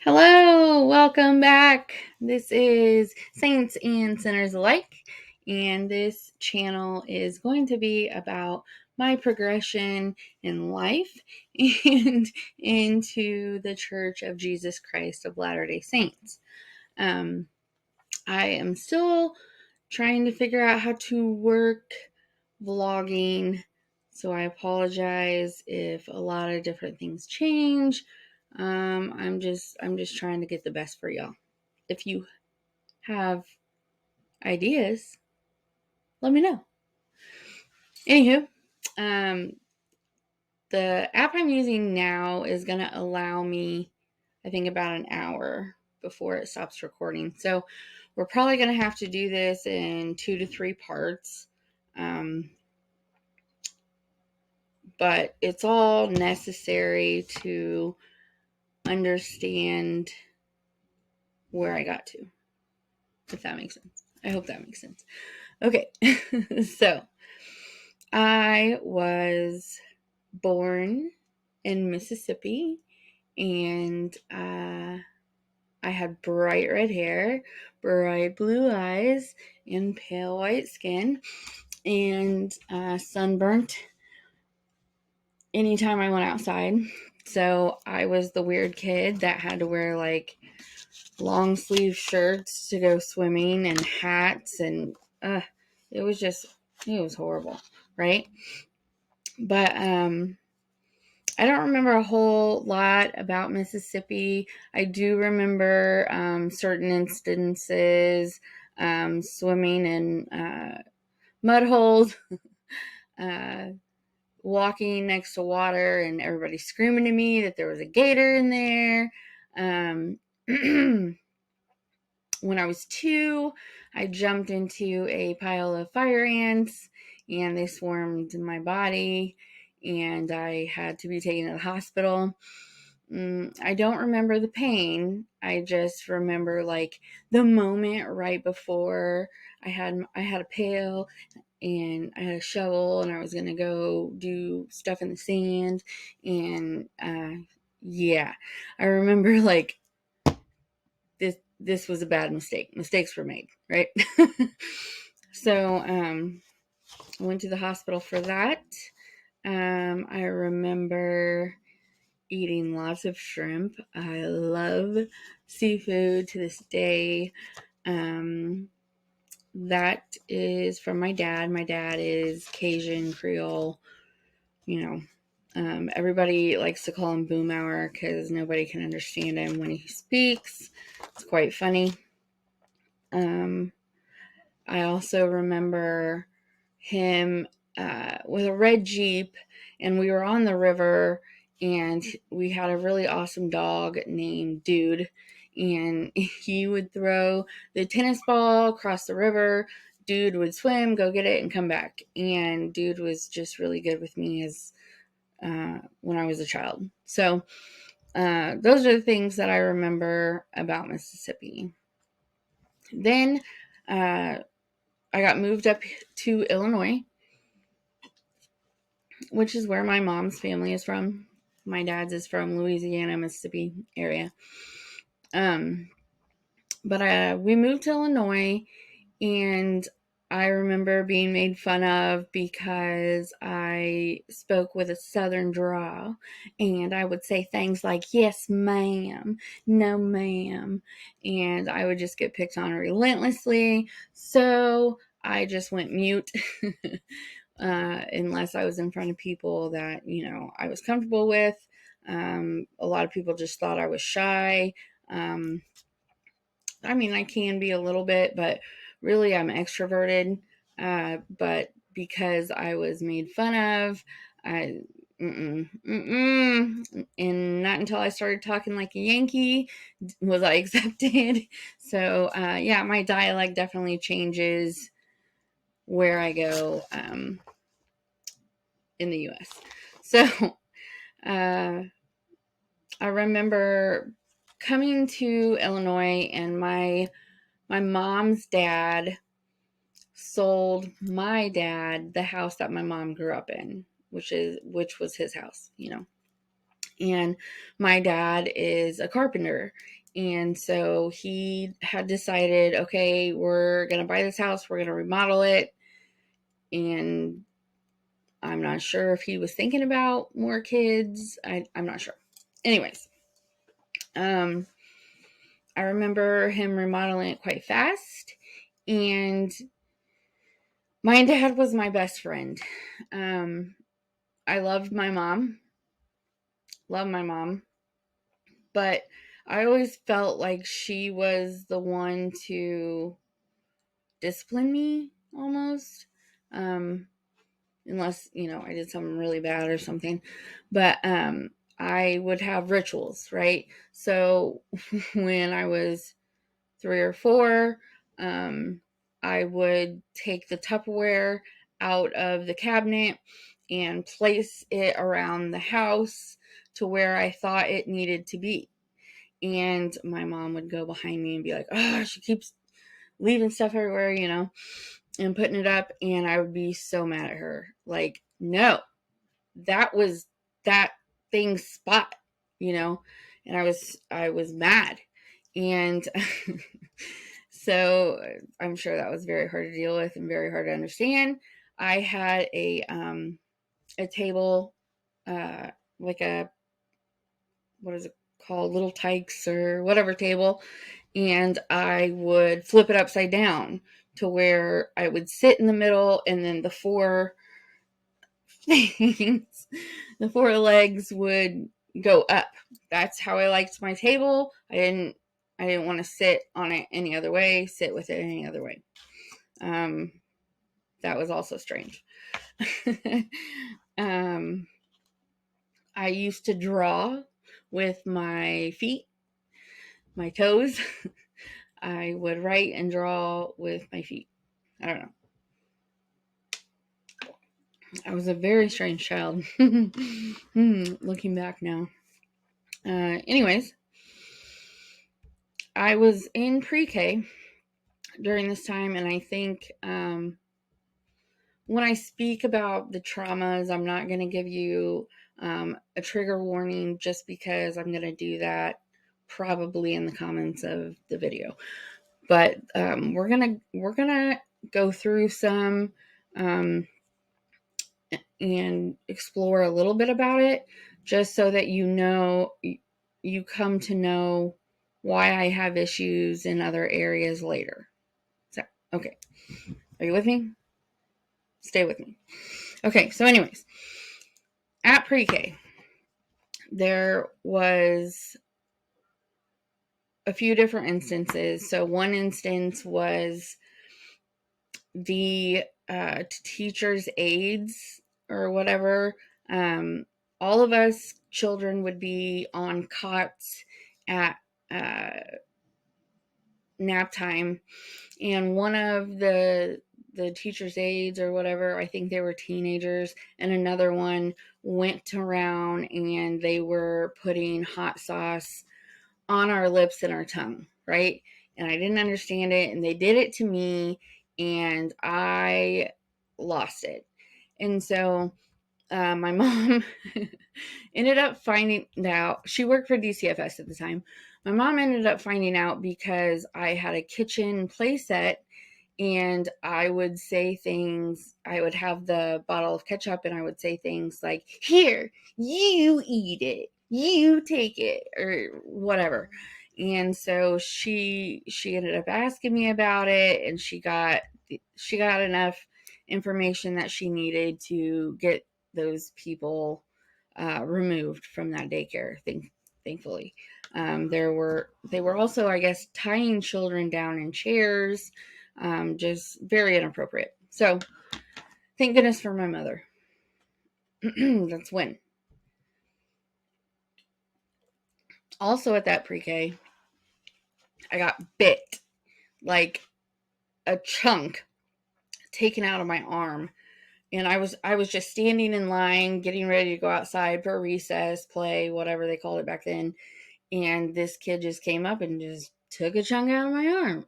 Hello, welcome back. This is Saints and Sinners Alike, and this channel is going to be about my progression in life and into the Church of Jesus Christ of Latter-day Saints. I am still trying to figure out how to work vlogging, so I apologize if a lot of different things change. I'm just trying to get the best for y'all. If you have ideas, let me know. Anywho, um, the app I'm using now is gonna allow me, I think, about an hour before it stops recording. So we're probably gonna have to do this in 2 to 3 parts. But it's all necessary to understand where I got to, if that makes sense. I hope that makes sense. Okay, so I was born in Mississippi, and I had bright red hair, bright blue eyes, and pale white skin, and sunburnt anytime I went outside. So I was the weird kid that had to wear like long sleeve shirts to go swimming and hats, and it was horrible, right? But I don't remember a whole lot about Mississippi. I do remember certain instances, swimming in mud holes, uh, walking next to water, and everybody screaming to me that there was a gator in there. When I was 2, I jumped into a pile of fire ants, and they swarmed my body, and I had to be taken to the hospital. I don't remember the pain. I just remember like the moment right before I had a pail and I had a shovel, and I was gonna go do stuff in the sand, and yeah, I remember like this was a bad mistake. Mistakes were made, right? So I went to the hospital for that. I remember eating lots of shrimp. I love seafood to this day. That is from my dad. My dad is Cajun Creole. You know, everybody likes to call him Boomhauer because nobody can understand him when he speaks. It's quite funny. I also remember him with a red Jeep, and we were on the river, and we had a really awesome dog named Dude, and he would throw the tennis ball across the river. Dude would swim, go get it, and come back. And Dude was just really good with me as when I was a child. So those are the things that I remember about Mississippi. Then I got moved up to Illinois, which is where my mom's family is from. My dad's is from Louisiana, Mississippi area. But we moved to Illinois, and I remember being made fun of because I spoke with a southern drawl, and I would say things like, yes, ma'am, no, ma'am, and I would just get picked on relentlessly. So I just went mute. Unless I was in front of people that, I was comfortable with. A lot of people just thought I was shy. I mean, I can be a little bit, but really I'm extroverted. But because I was made fun of, I, and not until I started talking like a Yankee was I accepted. So, yeah, my dialect definitely changes where I go in the US. So, I remember coming to Illinois, and my mom's dad sold my dad the house that my mom grew up in, which was his house, And my dad is a carpenter. And so he had decided, okay, we're going to buy this house, we're going to remodel it. And I'm not sure if he was thinking about more kids. I'm not sure. Anyways, I remember him remodeling it quite fast. And my dad was my best friend. I loved my mom. Love my mom. But I always felt like she was the one to discipline me almost. Unless, I did something really bad or something. But I would have rituals, right? So when I was 3 or 4, I would take the Tupperware out of the cabinet and place it around the house to where I thought it needed to be. And my mom would go behind me and be like, oh, she keeps leaving stuff everywhere, and putting it up. And I would be so mad at her. Like, no, that was that thing's spot, and I was mad. And so I'm sure that was very hard to deal with and very hard to understand. I had a table, like a, what is it called, little tykes or whatever table, and I would flip it upside down to where I would sit in the middle, and then the four things, the four legs would go up. That's how I liked my table. I didn't want to sit on it any other way, sit with it any other way. That was also strange. I used to draw with my feet, my toes. I would write and draw with my feet. I don't know. I was a very strange child. Looking back now. Anyways, I was in pre-K during this time, and I think when I speak about the traumas, I'm not going to give you a trigger warning, just because I'm going to do that probably in the comments of the video. But we're gonna go through some and explore a little bit about it, just so that you come to know why I have issues in other areas later. So, okay. Are you with me? Stay with me. Okay, so anyways, at pre-K, there was a few different instances. So one instance was the teacher's aides or whatever. All of us children would be on cots at nap time, and one of the teacher's aides or whatever, I think they were teenagers, and another one went around and they were putting hot sauce on our lips and our tongue, right? And I didn't understand it, and they did it to me, and I lost it. And so my mom ended up finding out. She worked for DCFS at the time. My mom ended up finding out because I had a kitchen playset, and I would say things. I would have the bottle of ketchup, and I would say things like, "Here, you eat it, you take it," or whatever. And so she ended up asking me about it, and she got enough information that she needed to get those people removed from that daycare. Thankfully, they were also, I guess, tying children down in chairs, just very inappropriate. So, thank goodness for my mother. That's when. Also, at that pre-K, I got bit, like a chunk taken out of my arm. And I was just standing in line, getting ready to go outside for a recess, play, whatever they called it back then. And this kid just came up and just took a chunk out of my arm.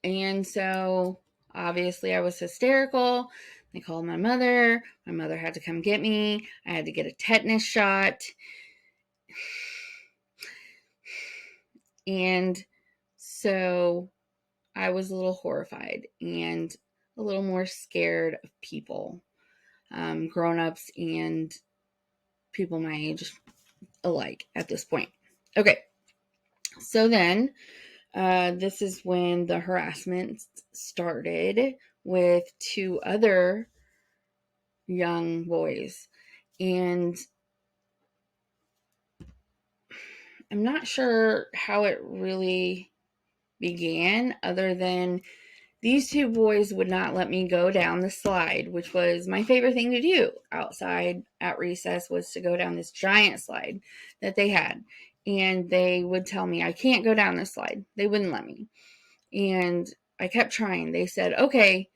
And so obviously I was hysterical. They called my mother. My mother had to come get me. I had to get a tetanus shot. And so I was a little horrified and a little more scared of people, grown-ups and people my age alike at this point. Okay, so then this is when the harassment started with two other young boys. And I'm not sure how it really began, other than these two boys would not let me go down the slide, which was my favorite thing to do outside at recess, was to go down this giant slide that they had. And they would tell me I can't go down this slide. They wouldn't let me. And I kept trying. They said, okay,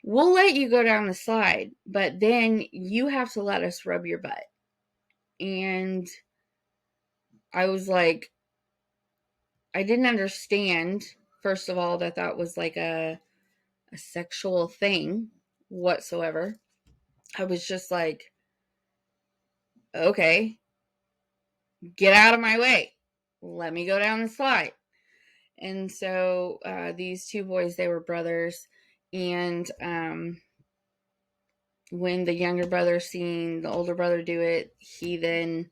we'll let you go down the slide, but then you have to let us rub your butt. And I was like, I didn't understand, first of all, that was like a sexual thing whatsoever. I was just like, okay, get out of my way. Let me go down the slide. And so these two boys, they were brothers. And when the younger brother seen the older brother do it, he then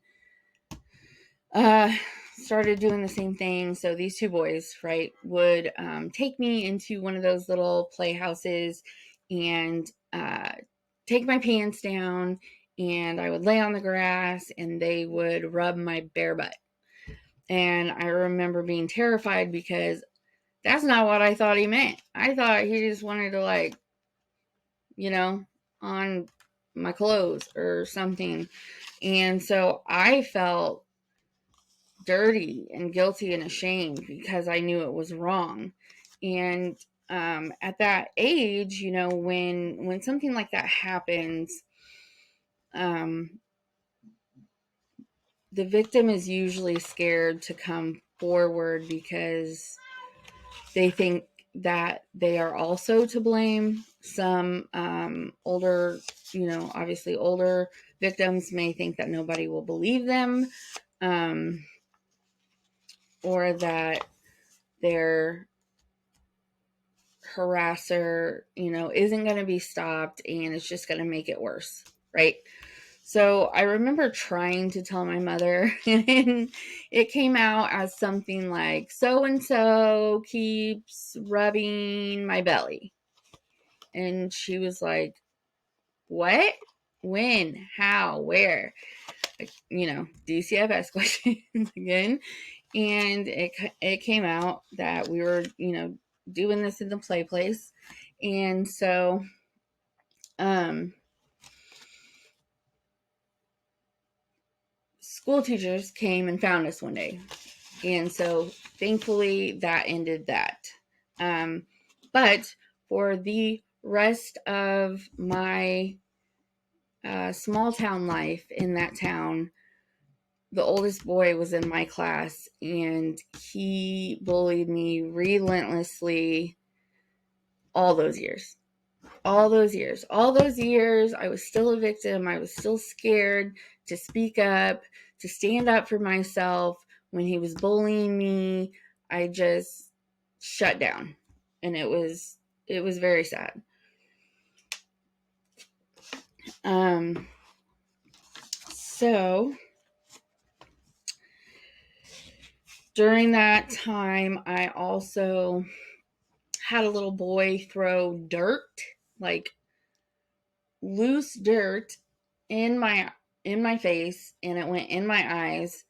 started doing the same thing. So these two boys, right, would take me into one of those little playhouses and take my pants down, and I would lay on the grass and they would rub my bare butt. And I remember being terrified because that's not what I thought he meant. I thought he just wanted to, like, on my clothes or something. And so I felt dirty and guilty and ashamed because I knew it was wrong. And at that age, when something like that happens, the victim is usually scared to come forward because they think that they are also to blame. Some older, obviously older victims may think that nobody will believe them, or that their harasser, isn't going to be stopped and it's just going to make it worse, right? So I remember trying to tell my mother, and it came out as something like, so-and-so keeps rubbing my belly. And she was like, what? When? How? Where? DCFS questions again. And it came out that we were, doing this in the play place. And so, school teachers came and found us one day. And so thankfully that ended that. But for the rest of my small town life in that town, the oldest boy was in my class and he bullied me relentlessly all those years. I was still a victim. I was still scared to speak up, to stand up for myself. When he was bullying me, I just shut down. And it was very sad. So during that time, I also had a little boy throw dirt, like loose dirt, in my face, and it went in my eyes.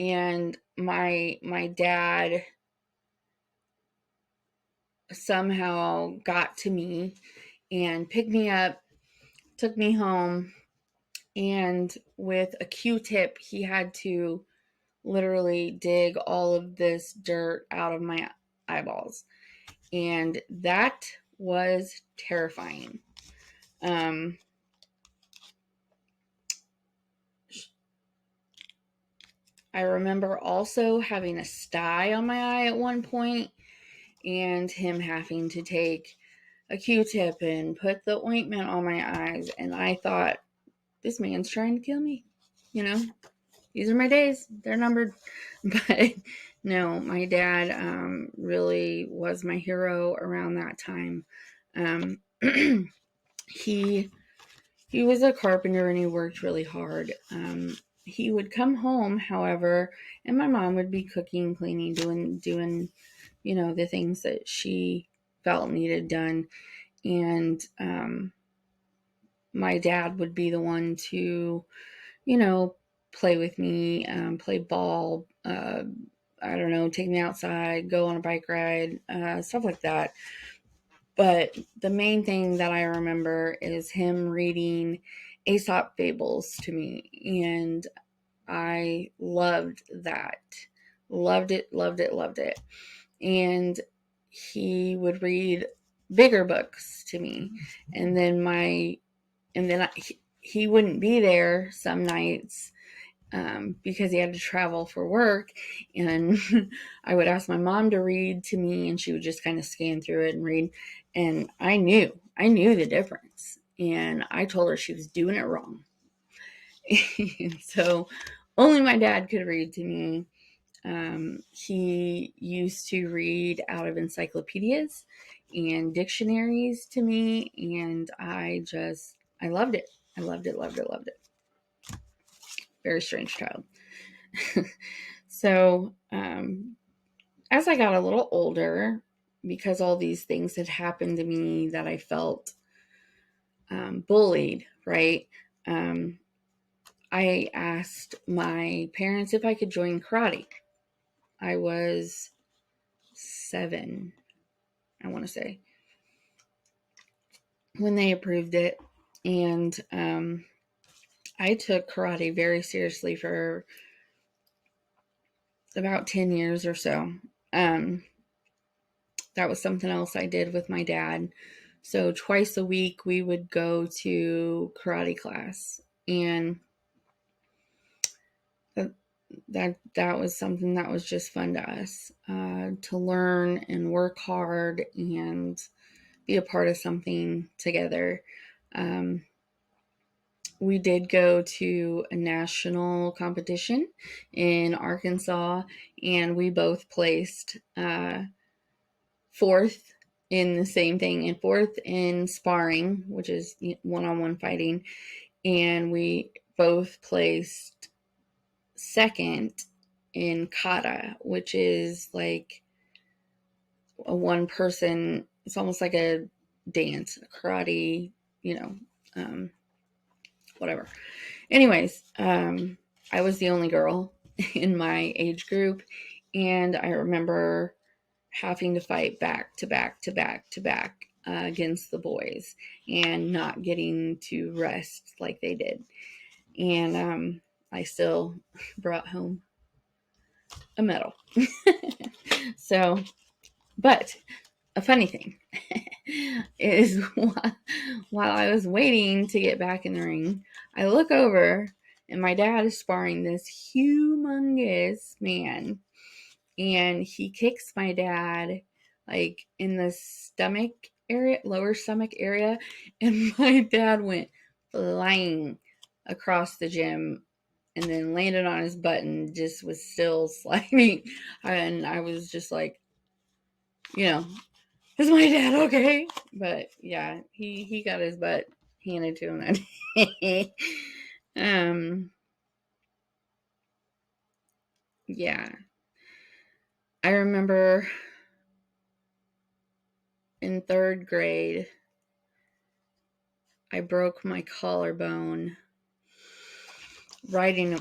And my dad somehow got to me and picked me up, took me home, and with a Q-tip he had to literally dig all of this dirt out of my eyeballs. And that was terrifying. I remember also having a sty on my eye at one point, and him having to take a Q-tip and put the ointment on my eyes. And I thought, this man's trying to kill me. You know, these are my days. They're numbered. But no, my dad really was my hero around that time. He he was a carpenter and he worked really hard. He would come home, however, and my mom would be cooking, cleaning, doing the things that she felt needed done. And my dad would be the one to, play with me, play ball, I don't know, take me outside, go on a bike ride, stuff like that. But the main thing that I remember is him reading Aesop fables to me. And I loved that. Loved it, loved it, loved it. And he would read bigger books to me. And then he wouldn't be there some nights because he had to travel for work. And I would ask my mom to read to me, and she would just kind of scan through it and read. And I knew the difference. And I told her she was doing it wrong. And so only my dad could read to me. He used to read out of encyclopedias and dictionaries to me, and I loved it. I loved it, loved it, loved it. Very strange child. So, as I got a little older, because all these things had happened to me that I felt bullied, right? I asked my parents if I could join karate. I was 7, I want to say, when they approved it. And I took karate very seriously for about 10 years or so. That was something else I did with my dad. So twice a week we would go to karate class, and that was something that was just fun to us, to learn and work hard and be a part of something together. We did go to a national competition in Arkansas, and we both placed fourth in the same thing, and fourth in sparring, which is one-on-one fighting, and we both placed second in kata, which is like a one person, it's almost like a dance, karate, whatever. Anyways, I was the only girl in my age group, and I remember having to fight back to back to back to back against the boys and not getting to rest like they did. And I still brought home a medal. So, but a funny thing is while I was waiting to get back in the ring, I look over and my dad is sparring this humongous man, and he kicks my dad like in the stomach area, lower stomach area, and my dad went flying across the gym and then landed on his butt and just was still sliding. And I was just like, is my dad okay? But yeah, he got his butt handed to him that day. Yeah. I remember in 3rd grade, I broke my collarbone riding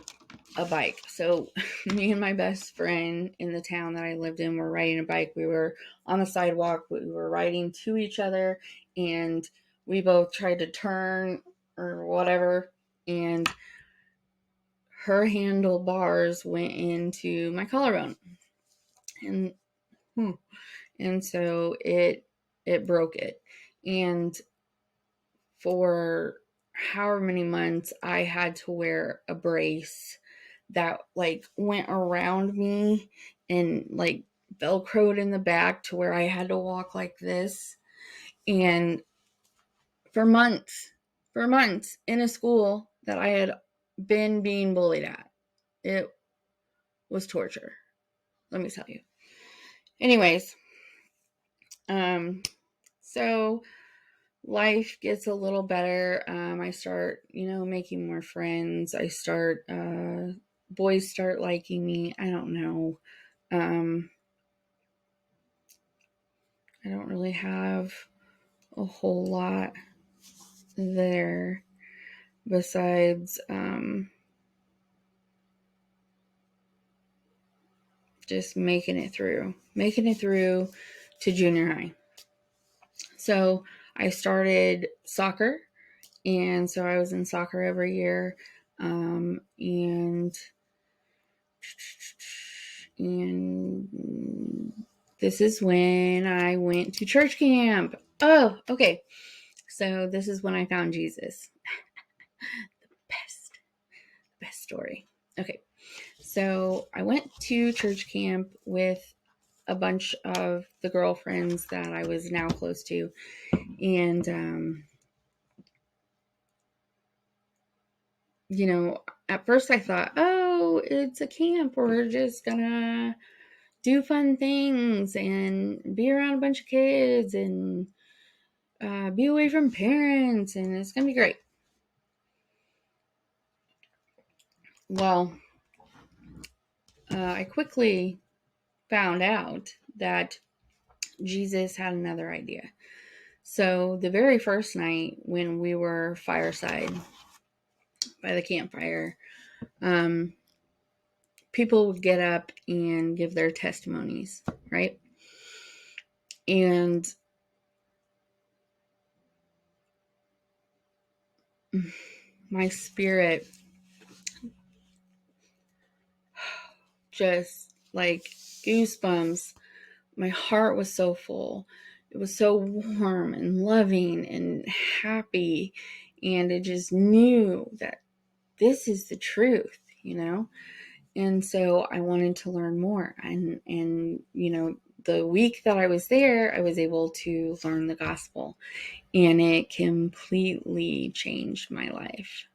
a bike. So me and my best friend in the town that I lived in were riding a bike. We were on the sidewalk. We were riding to each other, and we both tried to turn or whatever, and her handlebars went into my collarbone, and so it broke it. And for however many months, I had to wear a brace that like went around me and like velcroed in the back to where I had to walk like this. And for months in a school that I had been being bullied at, it was torture. Let me tell you. Anyways, so life gets a little better. I start, making more friends. Boys start liking me. I don't know. I don't really have a whole lot there besides just making it through to junior high. So I started soccer, and so I was in soccer every year, and this is when I went to church camp. Oh, okay. So this is when I found Jesus. The best story. Okay. So I went to church camp with a bunch of the girlfriends that I was now close to. And, at first I thought, oh, it's a camp. We're just gonna do fun things and be around a bunch of kids and be away from parents, and it's gonna be great. Well, I quickly found out that Jesus had another idea. So the very first night when we were fireside by the campfire, people would get up and give their testimonies, right? And my spirit just like goosebumps. My heart was so full. It was so warm and loving and happy. And it just knew that this is the truth, And so I wanted to learn more. And the week that I was there, I was able to learn the gospel. And it completely changed my life.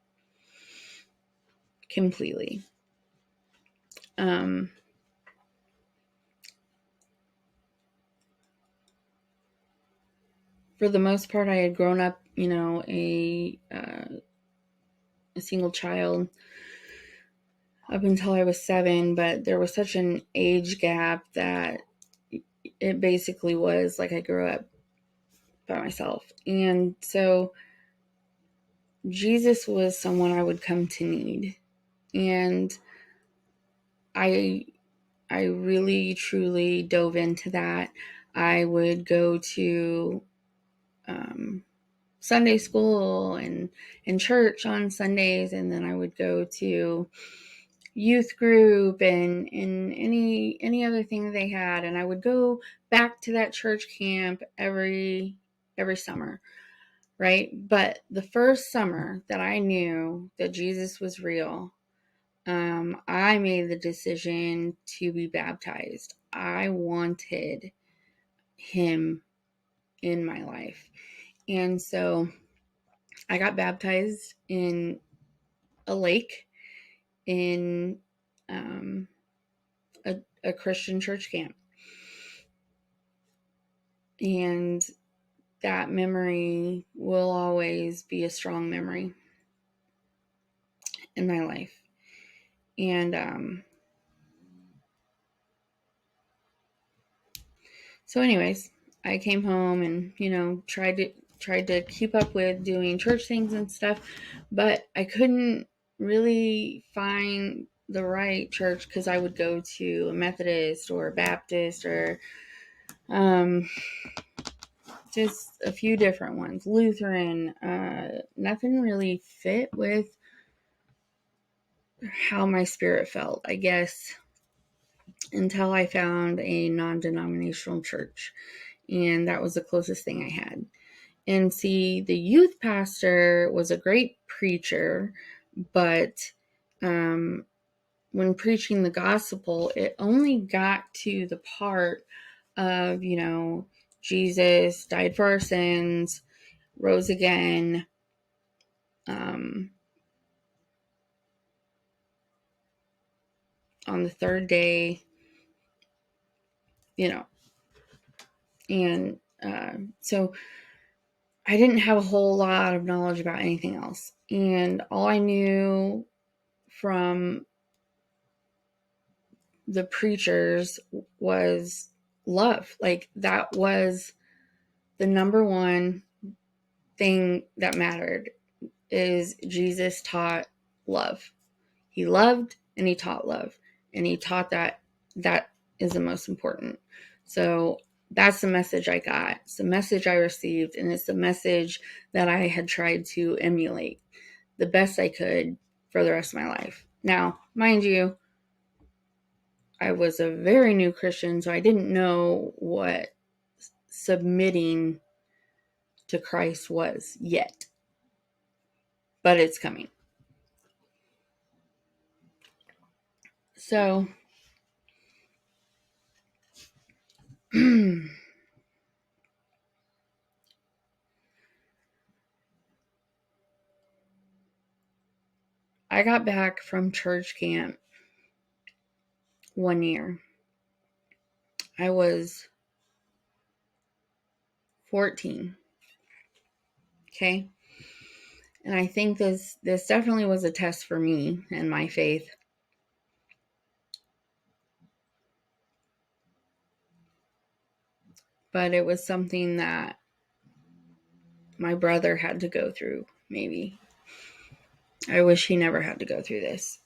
Completely. For the most part, I had grown up, a single child up until I was 7, but there was such an age gap that it basically was like I grew up by myself. And so Jesus was someone I would come to need. And I really truly dove into that. I would go to Sunday school and church on Sundays, and then I would go to youth group and any other thing they had, and I would go back to that church camp every summer, right? But the first summer that I knew that Jesus was real, I made the decision to be baptized. I wanted him in my life. And so I got baptized in a lake in a Christian church camp. And that memory will always be a strong memory in my life. And so anyways, I came home and, tried to keep up with doing church things and stuff, but I couldn't really find the right church because I would go to a Methodist or a Baptist or just a few different ones, Lutheran. Nothing really fit with how my spirit felt, I guess, until I found a non-denominational church. And that was the closest thing I had. And see, the youth pastor was a great preacher, but when preaching the gospel, it only got to the part of, Jesus died for our sins, rose again, on the third day, you know. And so I didn't have a whole lot of knowledge about anything else. And all I knew from the preachers was love. Like, that was the number one thing that mattered, is Jesus taught love. He loved and he taught love. And he taught that is the most important. So that's the message I got. It's the message I received, and it's the message that I had tried to emulate the best I could for the rest of my life. Now, mind you, I was a very new Christian, so I didn't know what submitting to Christ was yet. But it's coming. So I got back from church camp one year. I was 14. Okay. And I think this definitely was a test for me and my faith. But it was something that my brother had to go through, maybe. I wish he never had to go through this.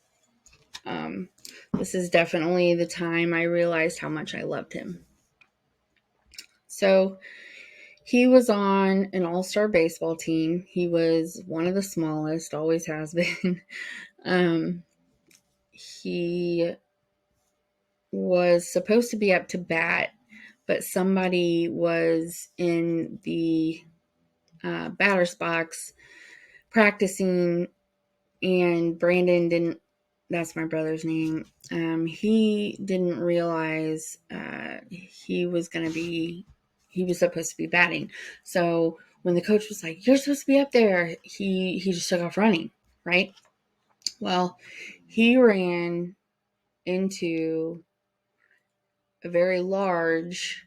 This is definitely the time I realized how much I loved him. So he was on an all-star baseball team. He was one of the smallest, always has been. He was supposed to be up to bat, but somebody was in the batter's box practicing, and Brandon didn't, that's my brother's name, he didn't realize he was supposed to be batting. So when the coach was like, "You're supposed to be up there," he just took off running, right? Well, he ran into a very large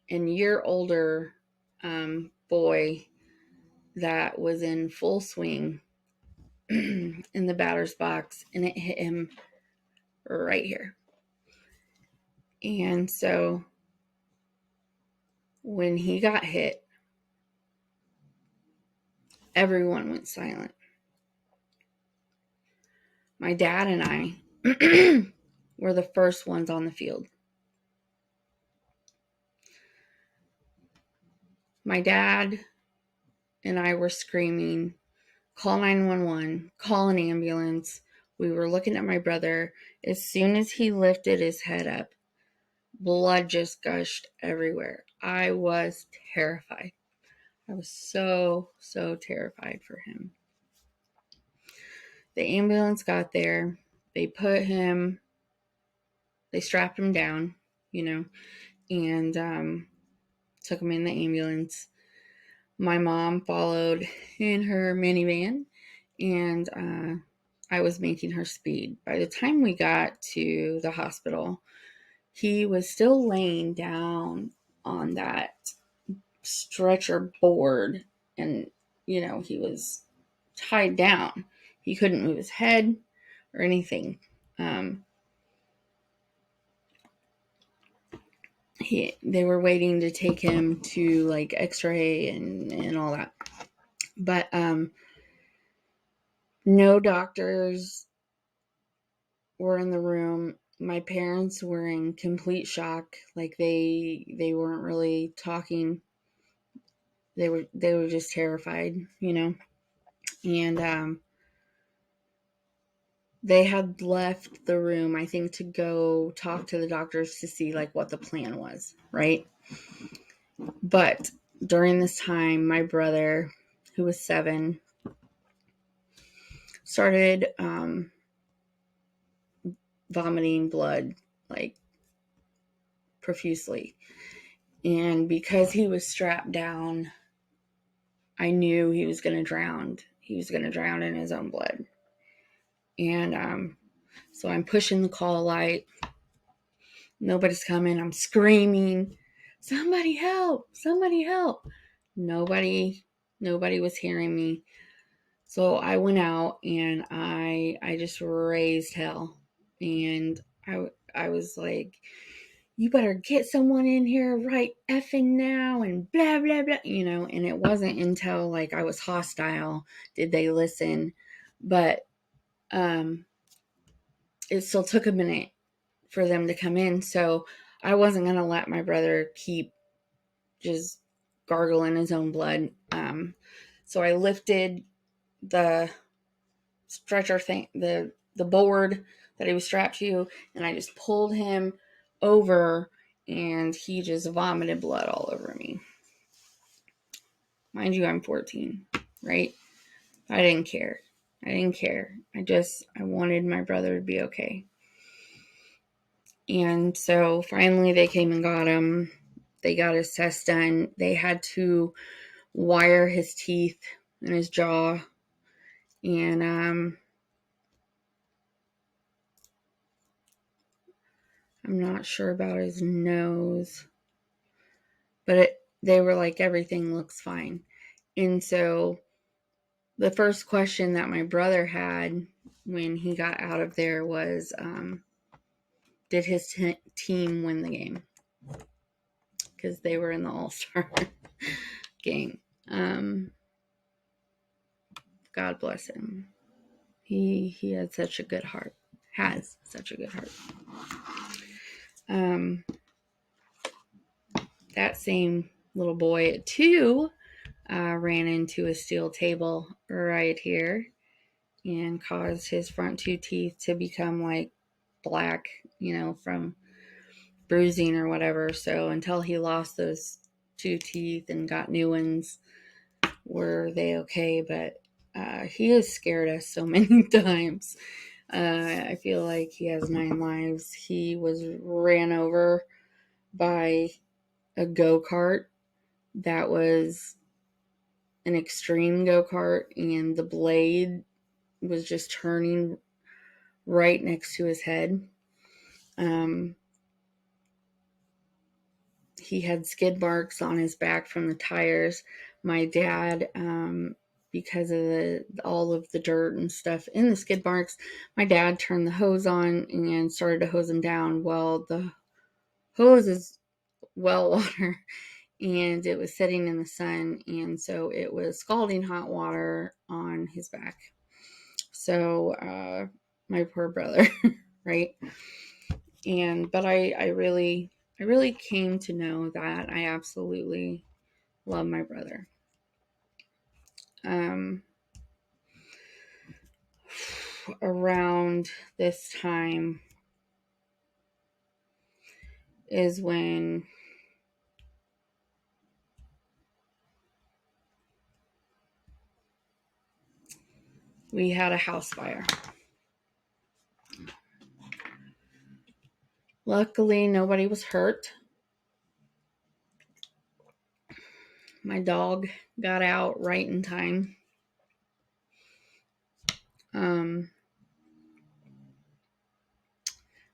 and year older boy that was in full swing in the batter's box, and it hit him right here. And so when he got hit, everyone went silent. My dad and I were the first ones on the field. My dad and I were screaming, "Call 911, call an ambulance." We were looking at my brother. As soon as he lifted his head up, blood just gushed everywhere. I was terrified. I was so terrified for him. The ambulance got there. They strapped him down, and took him in the ambulance. My mom followed in her minivan, and I was making her speed. By the time we got to the hospital, he was still laying down on that stretcher board, and he was tied down. He couldn't move his head or anything. They were waiting to take him to like x-ray and all that, but no doctors were in the room. My parents were in complete shock. Like, they weren't really talking. They were just terrified, and they had left the room, I think, to go talk to the doctors to see like what the plan was, right? But during this time, my brother, who was 7, started vomiting blood like profusely. And because he was strapped down, I knew he was going to drown. He was going to drown in his own blood. And so I'm pushing the call light. Nobody's coming. I'm screaming, somebody help, somebody help. Nobody was hearing me. So I went out and I just raised hell. And I was like, you better get someone in here right effing now and blah, blah, blah, and it wasn't until like I was hostile did they listen. But it still took a minute for them to come in. So I wasn't going to let my brother keep just gargling his own blood. So I lifted the stretcher thing, the board that he was strapped to, and I just pulled him over, and he just vomited blood all over me. Mind you, I'm 14, right? I didn't care. I wanted my brother to be okay. And so finally they came and got him. They got his test done. They had to wire his teeth and his jaw. And I'm not sure about his nose. But they were like, everything looks fine. And so the first question that my brother had when he got out of there was, did his team win the game? Because they were in the All-Star game. God bless him. He had such a good heart. Has such a good heart. That same little boy at 2 ran into a steel table right here and caused his front 2 teeth to become like black, from bruising or whatever. So until he lost those 2 teeth and got new ones, were they okay? But he has scared us so many times. I feel like he has 9 lives. He was ran over by a go-kart that was an extreme go-kart, and the blade was just turning right next to his head. He had skid marks on his back from the tires. My dad, because of all of the dirt and stuff in the skid marks, my dad turned the hose on and started to hose him down. Well, the hose is well water, and it was sitting in the sun, and so it was scalding hot water on his back. So my poor brother, right? But I really came to know that I absolutely love my brother. Around this time is when we had a house fire. Luckily, nobody was hurt. My dog got out right in time.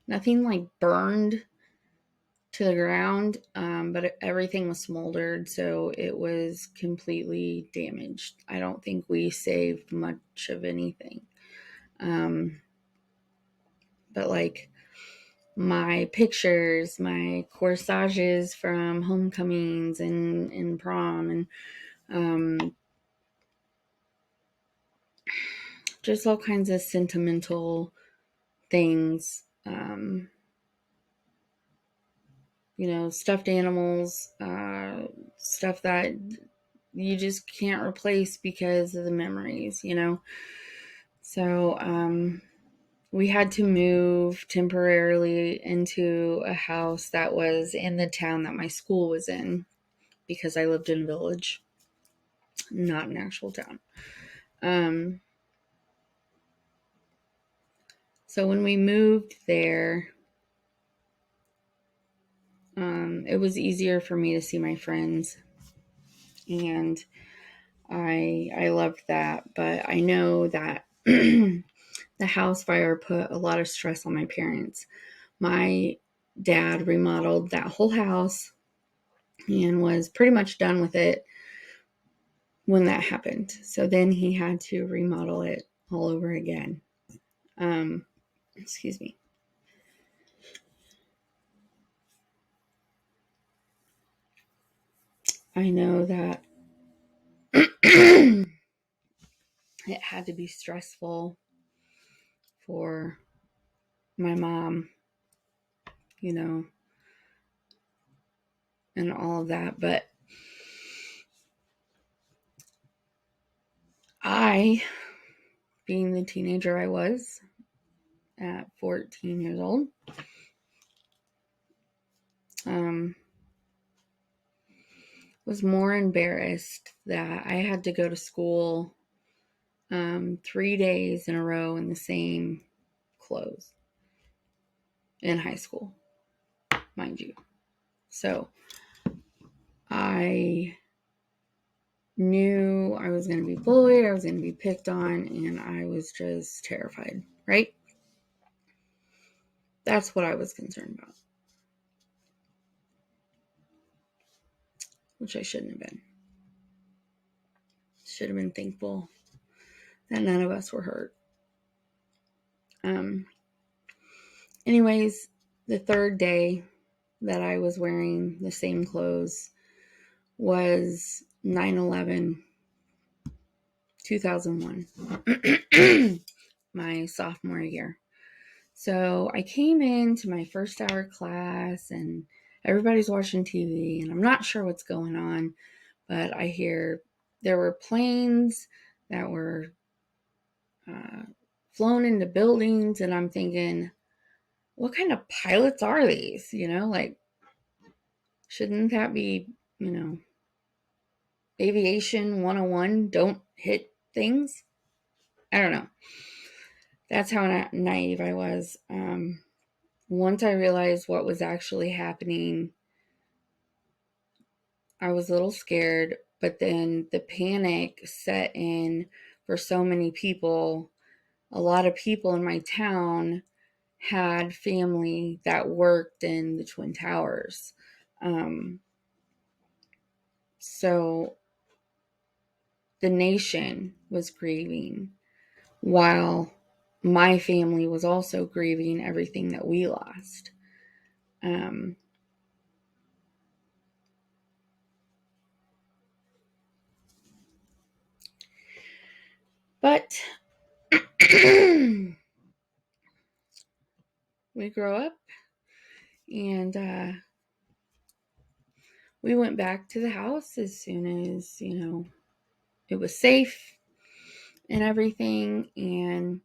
Nothing like burned to the ground, but everything was smoldered, so it was completely damaged. I don't think we saved much of anything. But like my pictures, my corsages from homecomings and prom, and just all kinds of sentimental things. Stuffed animals, stuff that you just can't replace because of the memories, So we had to move temporarily into a house that was in the town that my school was in, because I lived in a village, not an actual town. So when we moved there, It was easier for me to see my friends, and I loved that. But I know that the house fire put a lot of stress on my parents. My dad remodeled that whole house and was pretty much done with it when that happened. So then he had to remodel it all over again. Excuse me. I know that it had to be stressful for my mom, you know, and all of that. But I, being the teenager I was at 14 years old, um, was more embarrassed that I had to go to school 3 days in a row in the same clothes in high school, mind you. So I knew I was going to be bullied, I was going to be picked on, and I was just terrified, right? That's what I was concerned about, which I shouldn't have been. Should have been thankful that none of us were hurt. Anyways, the third day that I was wearing the same clothes was 9/11, 2001, my sophomore year. So I came into my first hour class and everybody's watching TV and I'm not sure what's going on, but I hear there were planes that were flown into buildings, and I'm thinking, what kind of pilots are these? Like, shouldn't that be, aviation 101? Don't hit things? I don't know. That's how naive I was. Once I realized what was actually happening, I was a little scared, but then the panic set in for so many people. A lot of people in my town had family that worked in the Twin Towers. So the nation was grieving while my family was also grieving everything that we lost. Um, but we grow up and we went back to the house as soon as, it was safe and everything. And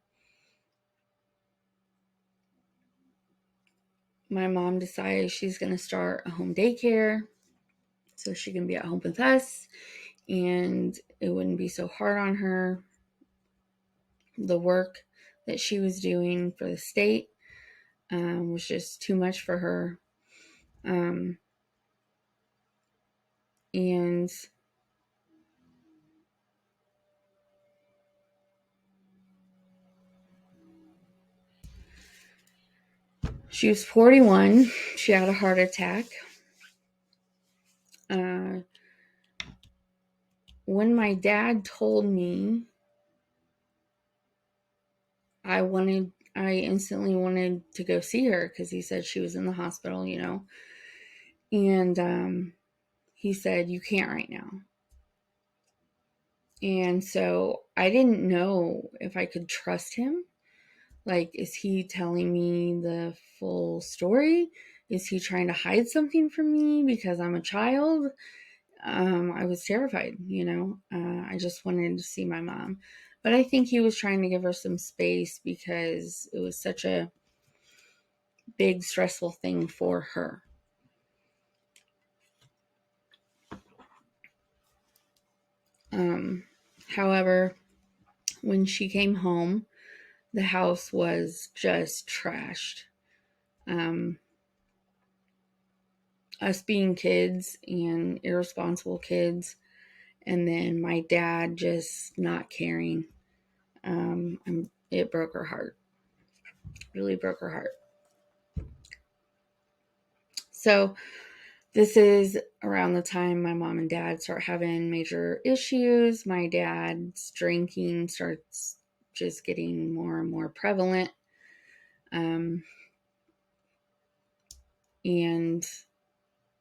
my mom decided she's going to start a home daycare so she can be at home with us and it wouldn't be so hard on her. The work that she was doing for the state was just too much for her. And she was 41. She had a heart attack. When my dad told me, I instantly wanted to go see her because he said she was in the hospital, and he said, you can't right now. And so I didn't know if I could trust him. Like, is he telling me the full story? Is he trying to hide something from me because I'm a child? I was terrified, I just wanted to see my mom. But I think he was trying to give her some space because it was such a big, stressful thing for her. However, when she came home, the house was just trashed. us being kids and irresponsible kids, and then my dad just not caring. It broke her heart. Really broke her heart. So this is around the time my mom and dad start having major issues. My dad's drinking starts just getting more and more prevalent. And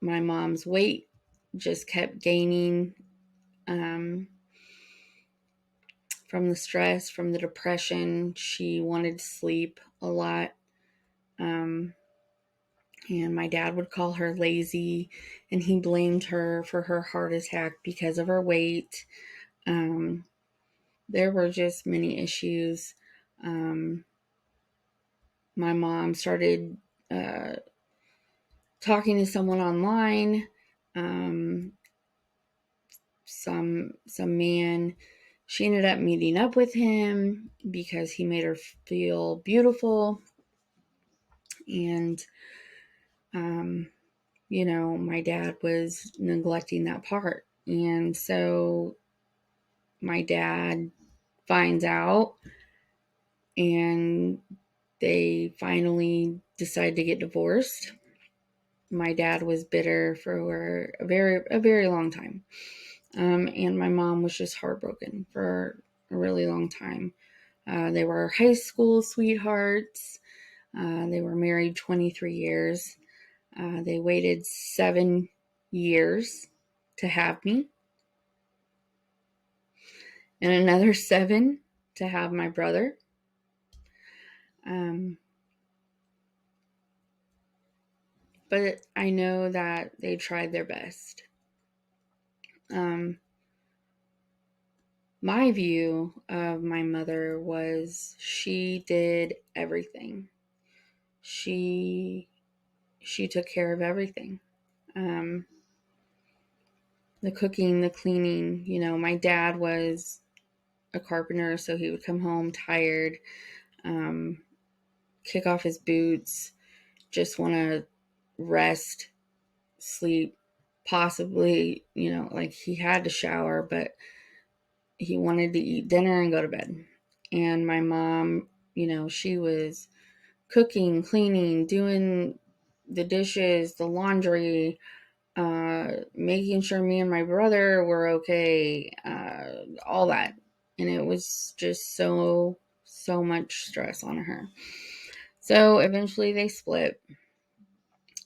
my mom's weight just kept gaining from the stress, from the depression. She wanted to sleep a lot. And my dad would call her lazy, and he blamed her for her heart attack because of her weight. There were just many issues. My mom started talking to someone online. Some man. She ended up meeting up with him because he made her feel beautiful. And my dad was neglecting that part. And so my dad finds out, and they finally decide to get divorced. My dad was bitter for a very long time. And my mom was just heartbroken for a really long time. They were high school sweethearts. They were married 23 years. They waited 7 years to have me, and another 7 to have my brother. But I know that they tried their best. My view of my mother was she did everything. She took care of everything. The cooking, the cleaning. My dad was a carpenter, so he would come home tired, kick off his boots, just want to rest, sleep, possibly, like he had to shower, but he wanted to eat dinner and go to bed. And my mom, she was cooking, cleaning, doing the dishes, the laundry, making sure me and my brother were okay, all that. And it was just so much stress on her. So eventually they split,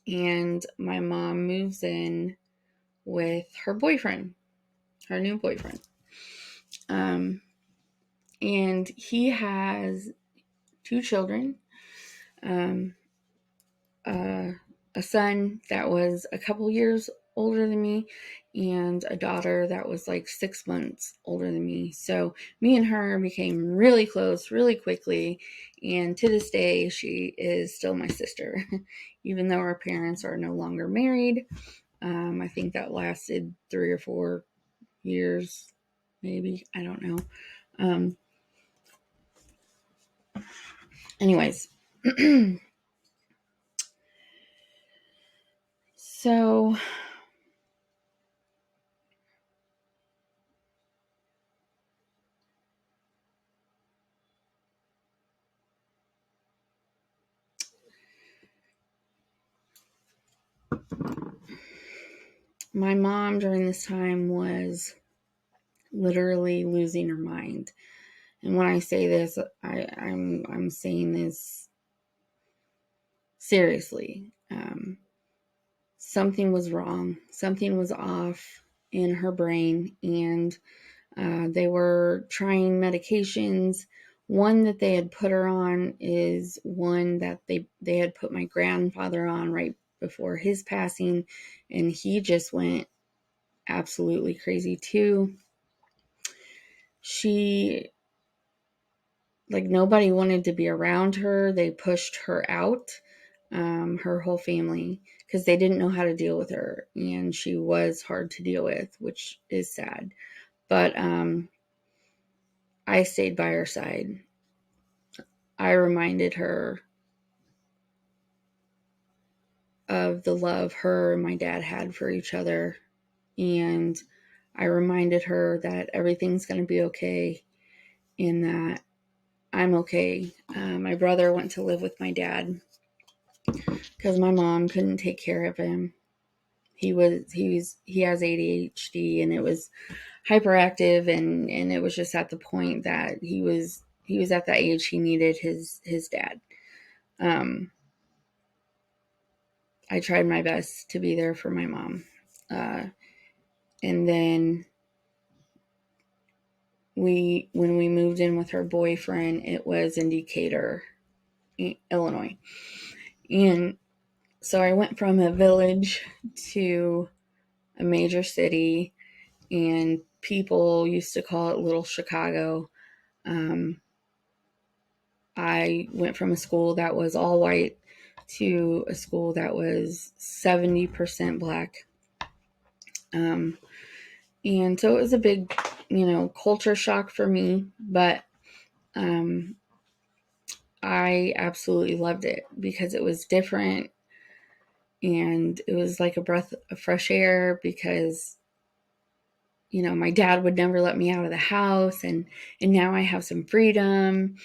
and my mom moves in with her boyfriend, her new boyfriend. And he has 2 children, a son that was a couple years older than me, and a daughter that was like 6 months older than me. So me and her became really close really quickly, and to this day she is still my sister. Even though our parents are no longer married. I think that lasted 3 or 4 years, maybe, I don't know. Anyways. So my mom during this time was literally losing her mind. And when I say this, I'm saying this seriously. Something was wrong. Something was off in her brain, and they were trying medications. One that they had put her on is one that they had put my grandfather on right before his passing, and he just went absolutely crazy too. She, like, nobody wanted to be around her. They pushed her out, her whole family, because they didn't know how to deal with her, and she was hard to deal with, which is sad. But I stayed by her side. I reminded her of the love her and my dad had for each other. And I reminded her that everything's going to be okay and that I'm okay. My brother went to live with my dad because my mom couldn't take care of him. He has ADHD, and it was hyperactive, and it was just at the point that he was at that age he needed his dad. I tried my best to be there for my mom. And then when we moved in with her boyfriend, it was in Decatur, Illinois. And so I went from a village to a major city, and people used to call it Little Chicago. I went from a school that was all white to a school that was 70% black. And so it was a big, culture shock for me, but I absolutely loved it because it was different, and it was like a breath of fresh air because my dad would never let me out of the house, and now I have some freedom.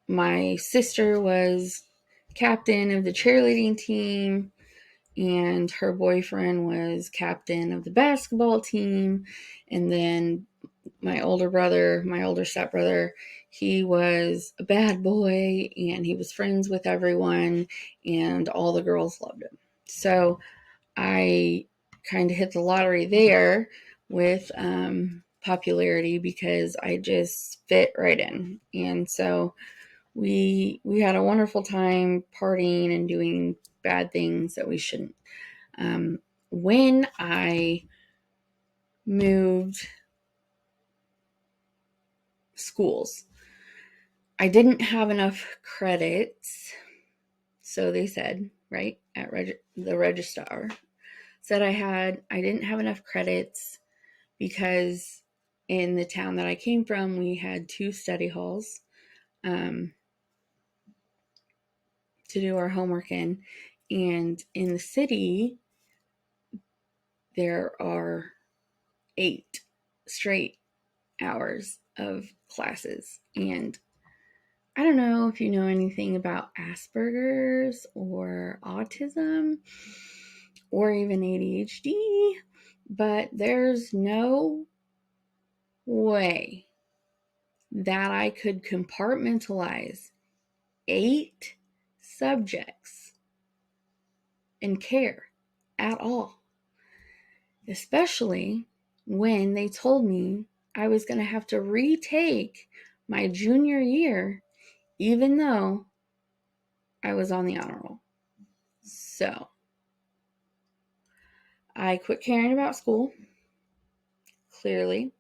My sister was captain of the cheerleading team, and her boyfriend was captain of the basketball team. And then my older stepbrother, he was a bad boy, and he was friends with everyone, and all the girls loved him. So I kind of hit the lottery there with popularity because I just fit right in. And so we had a wonderful time partying and doing bad things that we shouldn't. When I moved schools, I didn't have enough credits, so they said, right, at the registrar said I didn't have enough credits because in the town that I came from, we had 2 study halls to do our homework in, and in the city there are 8 straight hours of classes. And I don't know if you know anything about Asperger's or autism or even ADHD, but there's no way that I could compartmentalize 8 subjects and care at all, especially when they told me I was going to have to retake my junior year, even though I was on the honor roll. So I quit caring about school. Clearly,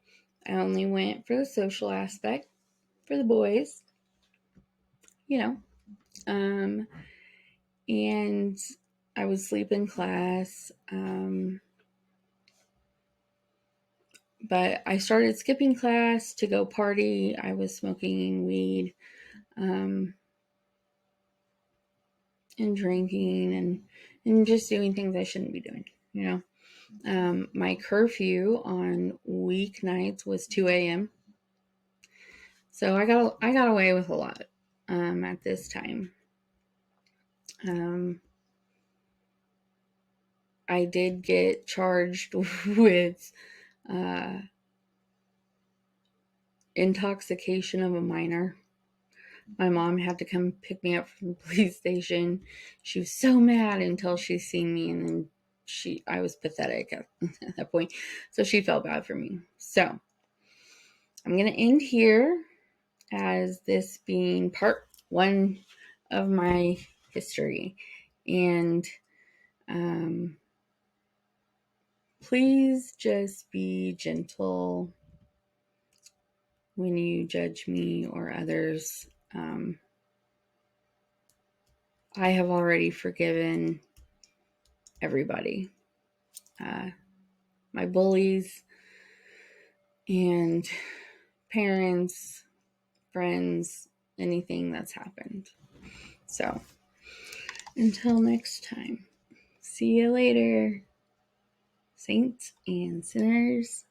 I only went for the social aspect for the boys, and I would sleep in class. But I started skipping class to go party. I was smoking weed and drinking and just doing things I shouldn't be doing, My curfew on weeknights was 2 a.m. So I got away with a lot at this time. I did get charged with intoxication of a minor. My mom had to come pick me up from the police station. She was so mad until she seen me, and then I was pathetic at that point. So she felt bad for me. So I'm going to end here as this being part 1 of my history. And please just be gentle when you judge me or others. I have already forgiven everybody. My bullies and parents, friends, anything that's happened. So, until next time, see you later, saints and sinners.